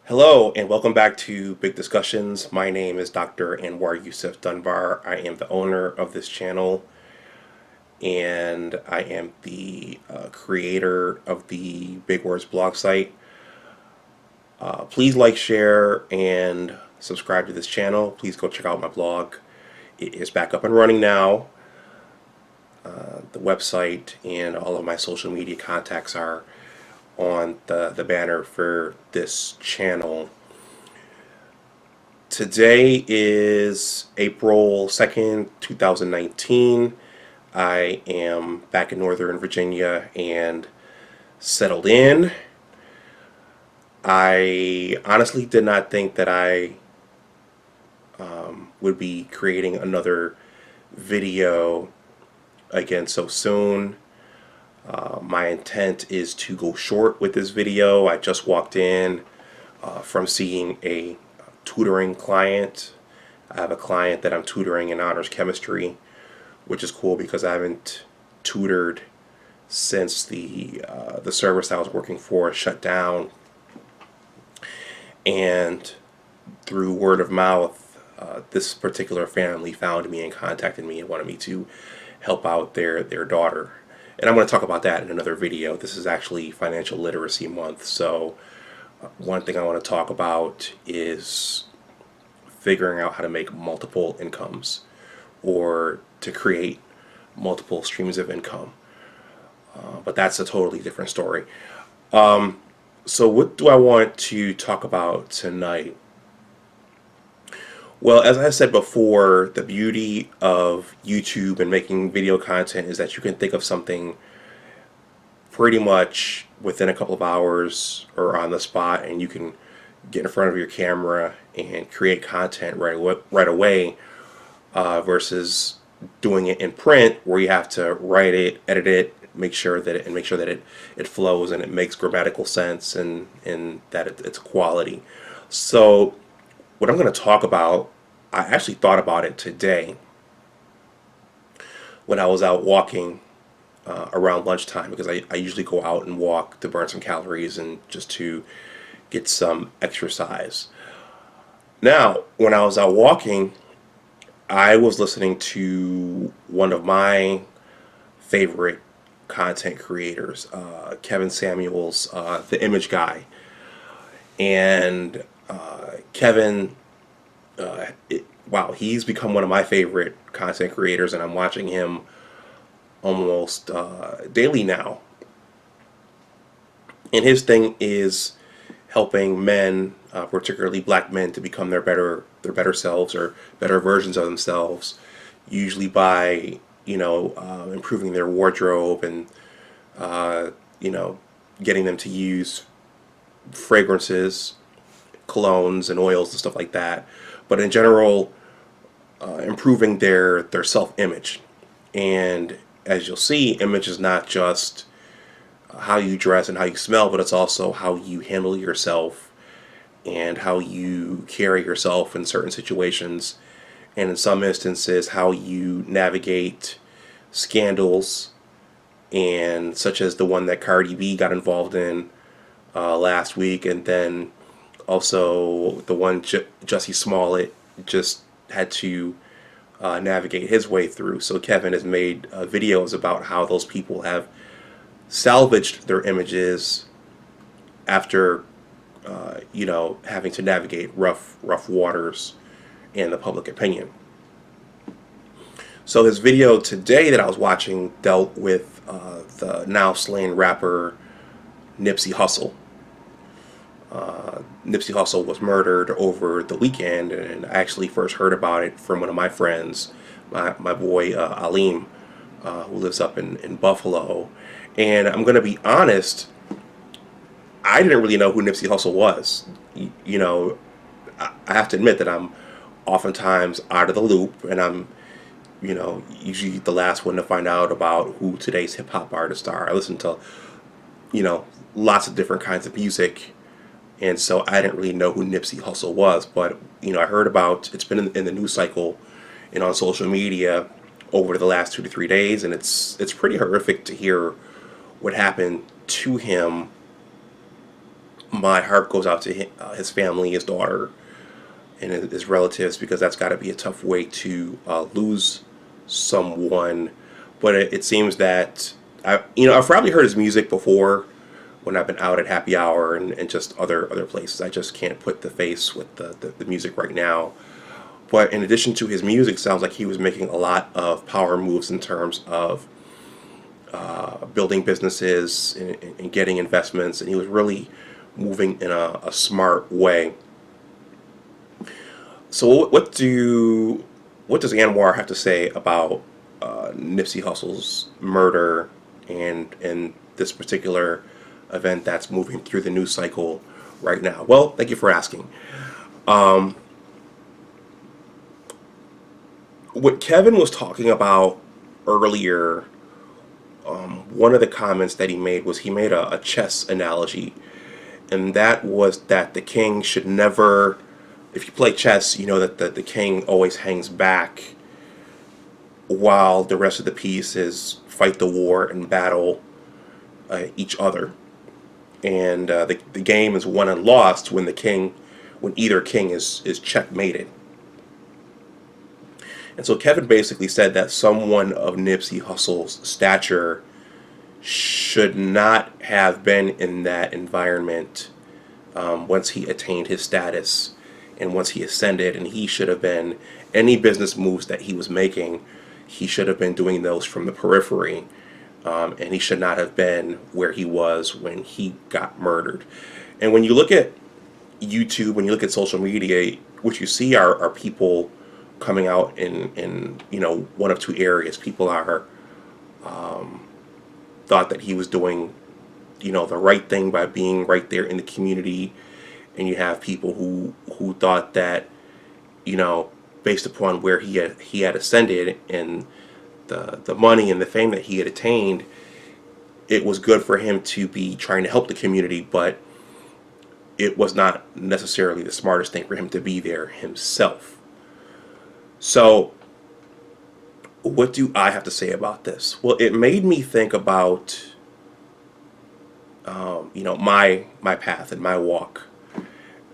Hello and welcome back to Big Discussions. My name is Dr. Anwar Yusuf Dunbar. I am the owner of this channel and I am the creator of the Big Words blog site. Please like, share, and subscribe to this channel. Please go check out my blog. It is back up and running now. The website and all of my social media contacts are on the banner for this channel. Today is April 2nd, 2019. I am back in Northern Virginia and settled in. I honestly did not think that I would be creating another video again so soon. My intent is to go short with this video. I just walked in from seeing a tutoring client. I have a client that I'm tutoring in honors chemistry, which is cool because I haven't tutored since the service I was working for shut down. And through word of mouth, this particular family found me and contacted me and wanted me to help out their daughter. And I'm going to talk about that in another video. This is actually Financial Literacy Month, so one thing I want to talk about is figuring out how to make multiple incomes or to create multiple streams of income. But that's a totally different story. So what do I want to talk about tonight? Well, as I said before, the beauty of YouTube and making video content is that you can think of something pretty much within a couple of hours or on the spot, and you can get in front of your camera and create content right away versus doing it in print where you have to write it, edit it, make sure that it flows and it makes grammatical sense and that it's quality. So what I'm going to talk about, I actually thought about it today when I was out walking around lunchtime, because I usually go out and walk to burn some calories and just to get some exercise. Now, when I was out walking, I was listening to one of my favorite content creators, Kevin Samuels, the Image Guy. And Kevin, wow, he's become one of my favorite content creators, and I'm watching him almost daily now. And his thing is helping men, particularly black men, to become their better selves or better versions of themselves, usually by improving their wardrobe and getting them to use fragrances, colognes and oils and stuff like that, but in general improving their self-image. And as you'll see, image is not just how you dress and how you smell, but it's also how you handle yourself and how you carry yourself in certain situations, and in some instances how you navigate scandals, and such as the one that Cardi B got involved in last week, and then also the one Jussie Smollett just had to navigate his way through. So Kevin has made videos about how those people have salvaged their images after having to navigate rough waters in the public opinion. So his video today that I was watching dealt with the now slain rapper Nipsey Hussle. Nipsey Hussle was murdered over the weekend, and I actually first heard about it from one of my friends, my boy Alim, who lives up in Buffalo. And I'm going to be honest, I didn't really know who Nipsey Hussle was. I have to admit that I'm oftentimes out of the loop, and I'm usually the last one to find out about who today's hip hop artists are. I listen to lots of different kinds of music, and so I didn't really know who Nipsey Hussle was. But I heard about it's been in the news cycle and on social media over the last 2 to 3 days, and it's pretty horrific to hear what happened to him my heart goes out to his family, his daughter, and his relatives, because that's got to be a tough way to lose someone. But it seems that I've probably heard his music before when I've been out at happy hour and just other places. I just can't put the face with the music right now. But in addition to his music, sounds like he was making a lot of power moves in terms of building businesses and getting investments, and he was really moving in a smart way. So what does Anwar have to say about Nipsey Hussle's murder and this particular event that's moving through the news cycle right now? Well, thank you for asking. What Kevin was talking about earlier, one of the comments that he made was he made a chess analogy, and that was that the king should never, if you play chess, you know that the king always hangs back while the rest of the pieces fight the war and battle each other. And the game is won and lost when when either king is checkmated. And so Kevin basically said that someone of Nipsey Hussle's stature should not have been in that environment once he attained his status and once he ascended, and he should have been, any business moves that he was making, he should have been doing those from the periphery, and he should not have been where he was when he got murdered. And when you look at YouTube, when you look at social media, what you see are people coming out in one of two areas. People are thought that he was doing the right thing by being right there in the community, and you have people who thought that based upon where he had ascended and the money and the fame that he had attained, it was good for him to be trying to help the community, but it was not necessarily the smartest thing for him to be there himself. So, what do I have to say about this? Well, it made me think about, my path and my walk,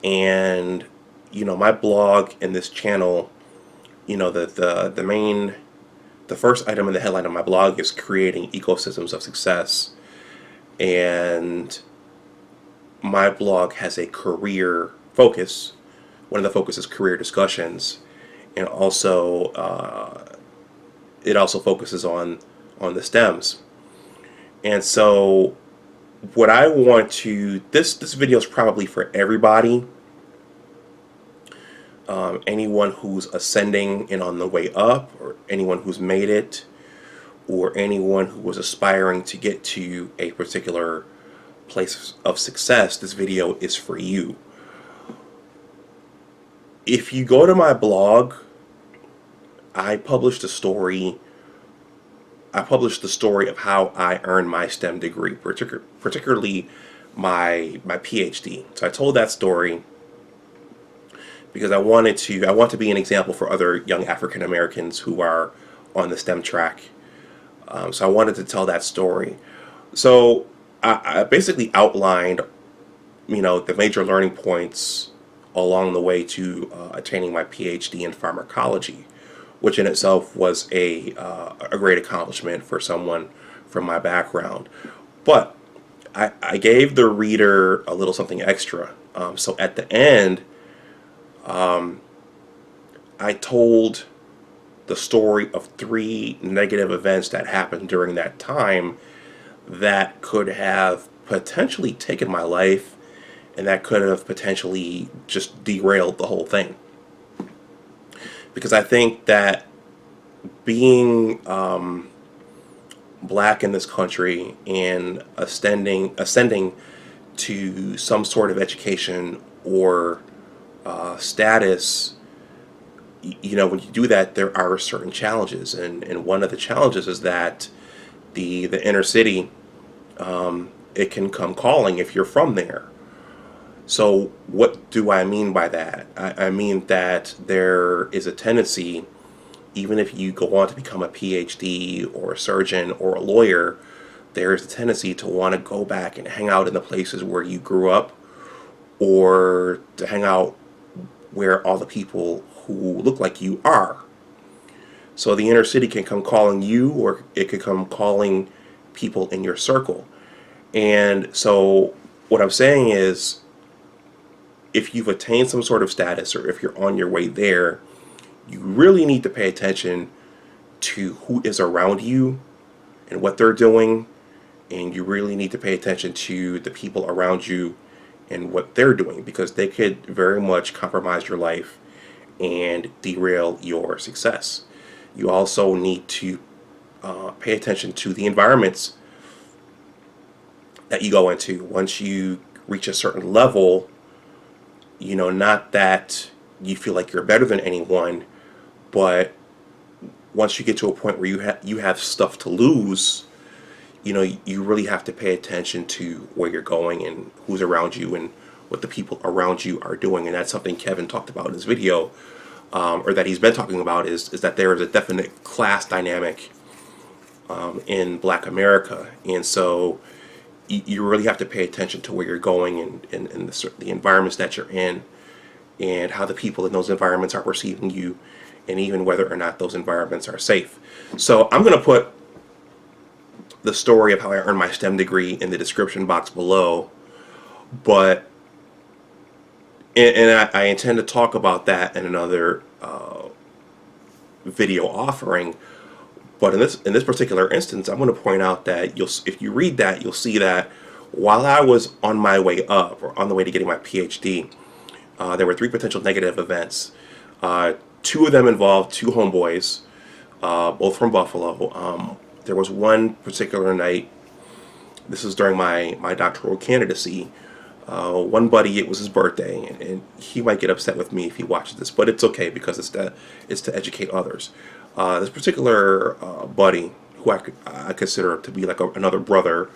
and my blog and this channel. The first item in the headline of my blog is creating ecosystems of success, and my blog has a career focus. One of the focus is career discussions. And also, it also focuses on the stems. And so, what I want to, this video is probably for everybody. Anyone who's ascending and on the way up, or anyone who's made it, or anyone who was aspiring to get to a particular place of success, this video is for you. If you go to my blog, I published the story of how I earned my STEM degree, particularly my PhD. So I told that story because I want to be an example for other young African Americans who are on the STEM track. So I wanted to tell that story. So I basically outlined, the major learning points along the way to attaining my PhD in pharmacology, which in itself was a great accomplishment for someone from my background. But I gave the reader a little something extra. So at the end, I told the story of 3 negative events that happened during that time that could have potentially taken my life, and that could have potentially just derailed the whole thing. Because I think that being black in this country and ascending to some sort of education or status, when you do that, there are certain challenges, and one of the challenges is that the inner city, it can come calling if you're from there. So what do I mean by that? I mean that there is a tendency, even if you go on to become a PhD or a surgeon or a lawyer, there is a tendency to want to go back and hang out in the places where you grew up or to hang out where all the people who look like you are. So the inner city can come calling you, or it could come calling people in your circle. And so what I'm saying is, if you've attained some sort of status, or if you're on your way there, you really need to pay attention to who is around you and what they're doing. And you really need to pay attention to the people around you and what they're doing, because they could very much compromise your life and derail your success. You also need to pay attention to the environments that you go into. Once you reach a certain level, not that you feel like you're better than anyone, but once you get to a point where you have stuff to lose, you really have to pay attention to where you're going and who's around you and what the people around you are doing. And that's something Kevin talked about in his video, or that he's been talking about, is that there is a definite class dynamic in Black America. And so you really have to pay attention to where you're going, and the environments that you're in, and how the people in those environments are perceiving you, and even whether or not those environments are safe. So I'm going to put the story of how I earned my STEM degree in the description box below, but I intend to talk about that in another video offering. But in this particular instance, I'm going to point out that if you read that, you'll see that while I was on my way up, or on the way to getting my PhD, there were 3 potential negative events. 2 of them involved 2 homeboys, both from Buffalo. There was one particular night, this was during my doctoral candidacy. One buddy, it was his birthday, and he might get upset with me if he watches this, but it's okay, because it's to educate others. This particular buddy, who I consider to be like another brother,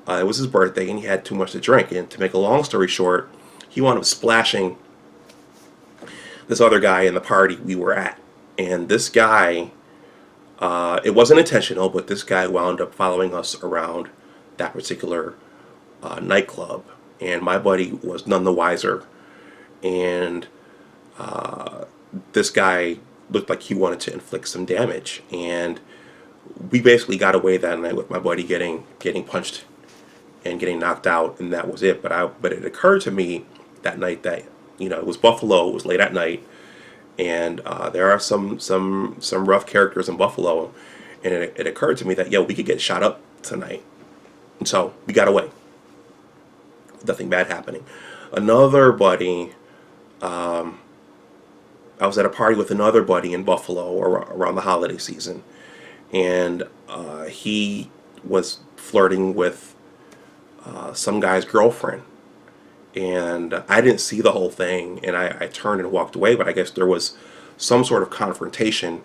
it was his birthday, and he had too much to drink. And to make a long story short, he wound up splashing this other guy in the party we were at. And this guy, it wasn't intentional, but this guy wound up following us around that particular nightclub. And my buddy was none the wiser. And this guy looked like he wanted to inflict some damage. And we basically got away that night with my buddy getting punched and getting knocked out, and that was it. But it occurred to me that night that, it was Buffalo, it was late at night, and there are some rough characters in Buffalo, and it occurred to me that, we could get shot up tonight. And so we got away. Nothing bad happening. Another buddy, I was at a party with another buddy in Buffalo around the holiday season, and he was flirting with some guy's girlfriend. And I didn't see the whole thing, and I turned and walked away, but I guess there was some sort of confrontation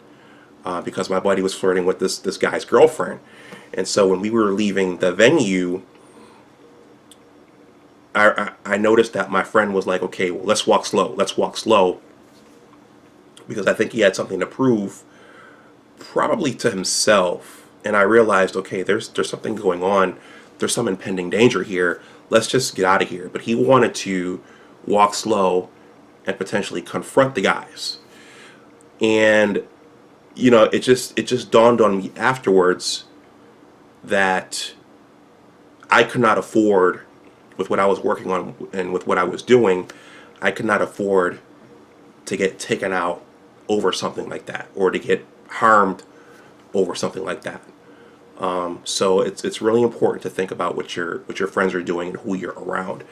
because my buddy was flirting with this guy's girlfriend. And so when we were leaving the venue, I noticed that my friend was like, okay, well, let's walk slow, because I think he had something to prove, probably to himself. And I realized, okay, there's something going on, there's some impending danger here, let's just get out of here. But he wanted to walk slow and potentially confront the guys. And it just dawned on me afterwards that I could not afford, with what I was working on and with what I was doing, I could not afford to get taken out over something like that, or to get harmed over something like that. So it's really important to think about what your friends are doing and who you're around.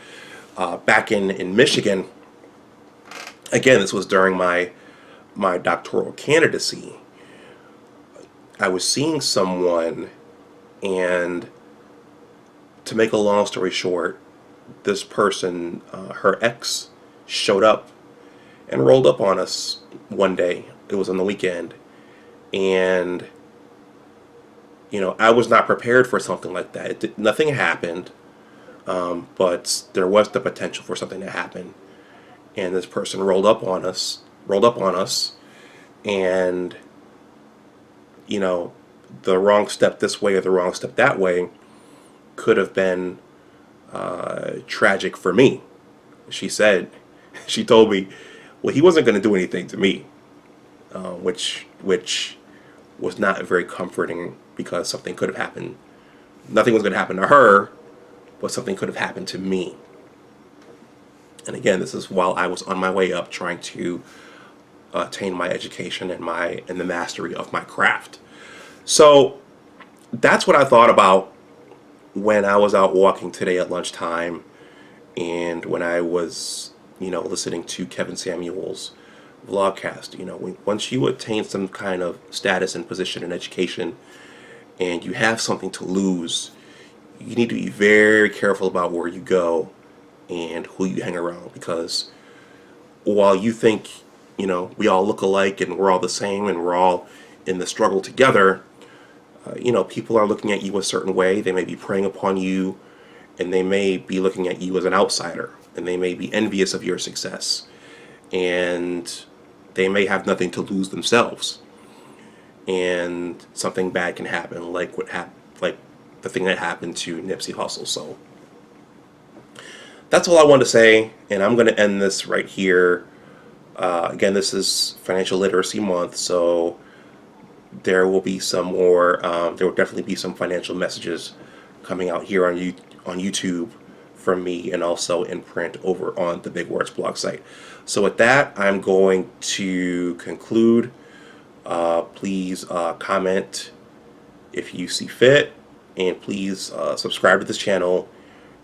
Back in Michigan, again, this was during my doctoral candidacy. I was seeing someone, and to make a long story short, this person, her ex, showed up and rolled up on us one day. It was on the weekend, and I was not prepared for something like that. Nothing happened, but there was the potential for something to happen. And this person rolled up on us, and the wrong step this way or the wrong step that way could have been tragic for me. she said, she told me, well, he wasn't going to do anything to me, which was not very comforting because something could have happened. Nothing was going to happen to her, but something could have happened to me. And again, this is while I was on my way up trying to attain my education and the mastery of my craft. So that's what I thought about when I was out walking today at lunchtime, and when I was, listening to Kevin Samuel's vlogcast. Once you attain some kind of status and position in education, and you have something to lose, you need to be very careful about where you go and who you hang around, because while you think, we all look alike and we're all the same and we're all in the struggle together, people are looking at you a certain way. They may be preying upon you, and they may be looking at you as an outsider, and they may be envious of your success, and they may have nothing to lose themselves, and something bad can happen, like like the thing that happened to Nipsey Hussle. So that's all I wanted to say, and I'm going to end this right here. Again, this is Financial Literacy Month, so there will be some more. There will definitely be some financial messages coming out here on YouTube from me, and also in print over on the Big Words blog site. So with that, I'm going to conclude. Please comment if you see fit, and please subscribe to this channel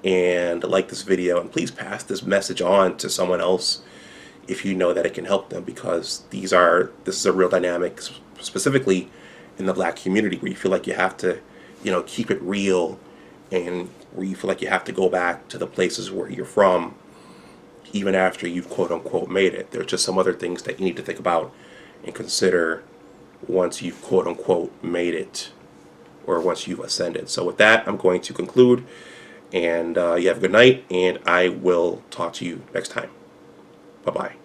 and like this video, and please pass this message on to someone else if you know that it can help them, because this is a real dynamic, specifically in the Black community, where you feel like you have to, keep it real, and where you feel like you have to go back to the places where you're from, even after you've quote unquote made it. There's just some other things that you need to think about and consider once you've quote unquote made it, or once you've ascended. So with that, I'm going to conclude, and you have a good night, and I will talk to you next time. Bye-bye.